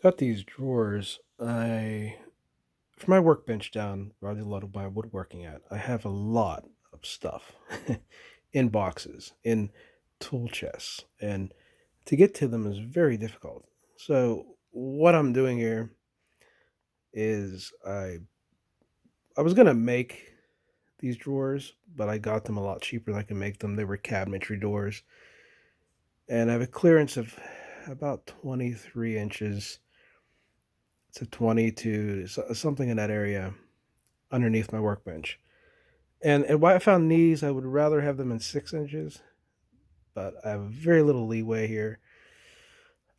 Got these drawers. For my workbench down where I do a lot of my woodworking at, I have a lot of stuff in boxes, in tool chests, and to get to them is very difficult. So what I'm doing here is I was gonna make these drawers, but I got them a lot cheaper than I can make them. They were cabinetry doors, and I have a clearance of about 23 inches to 22, something in that area underneath my workbench. And why I found these, I would rather have them in 6 inches, but I have very little leeway here.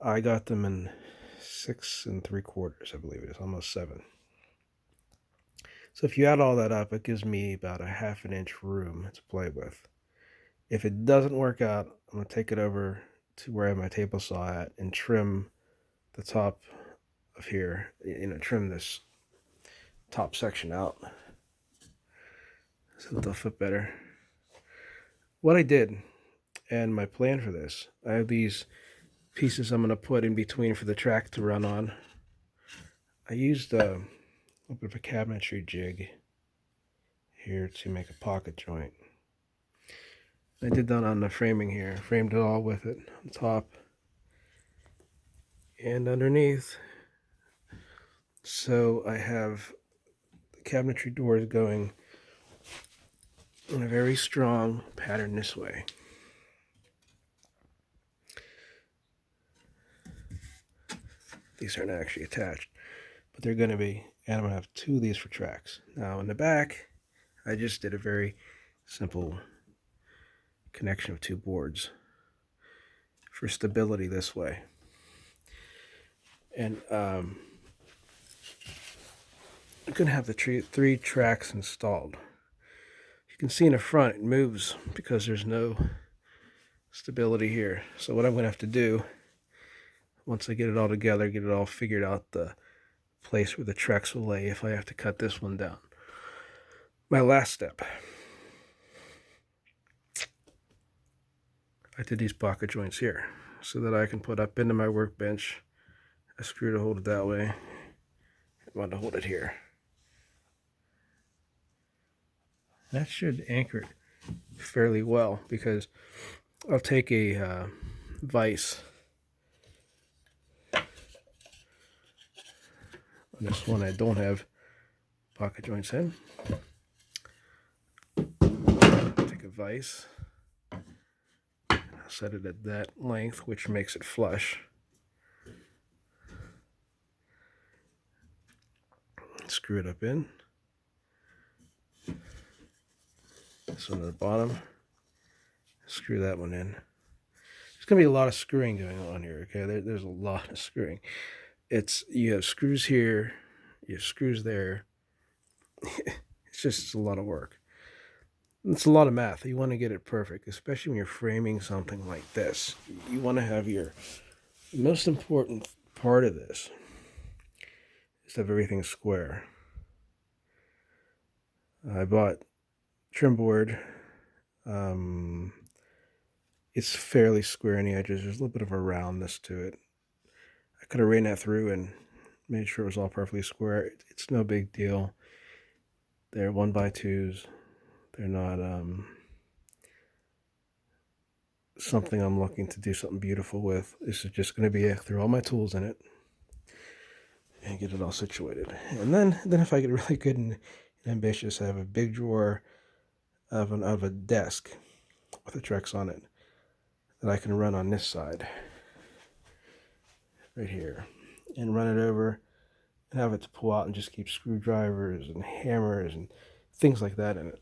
I got them in 6 and 3/4, I believe it is, almost 7. So if you add all that up, it gives me about a half an inch room to play with. If it doesn't work out, I'm gonna take it over to where I have my table saw at and trim the top of here, trim this top section out so that they'll fit better. What I did and my plan for this, I have these pieces I'm going to put in between for the track to run on. I used a little bit of a cabinetry jig here to make a pocket joint. I did that on the framing here, framed it all with it on top and underneath. So I have the cabinetry doors going in a very strong pattern this way. These aren't actually attached, but they're going to be, and I'm going to have 2 of these for tracks. Now in the back, I just did a very simple connection of 2 boards for stability this way. And I'm going to have the 3 tracks installed. You can see in the front it moves because there's no stability here. So what I'm going to have to do, once I get it all together, get it all figured out, the place where the tracks will lay if I have to cut this one down. My last step, I did these pocket joints here so that I can put up into my workbench a screw to hold it that way, and one to hold it here. That should anchor it fairly well because I'll take a vise. On this one I don't have pocket joints in. Take a vise, I'll set it at that length, which makes it flush. Screw it up in. This one at the bottom. Screw that one in. There's going to be a lot of screwing going on here, okay? There's a lot of screwing. You have screws here, you have screws there. It's a lot of work. It's a lot of math. You want to get it perfect, especially when you're framing something like this. You want to have your most important part of this is to have everything square. I bought trim board. It's fairly square in the edges. There's a little bit of a roundness to it. I could have ran that through and made sure it was all perfectly square. It's no big deal. They're 1x2s. They're not something I'm looking to do something beautiful with. This is just going to be throw all my tools in it and get it all situated. And then if I get really good and ambitious, I have a big drawer of a desk with a Trex on it that I can run on this side right here and run it over and have it to pull out and just keep screwdrivers and hammers and things like that in it.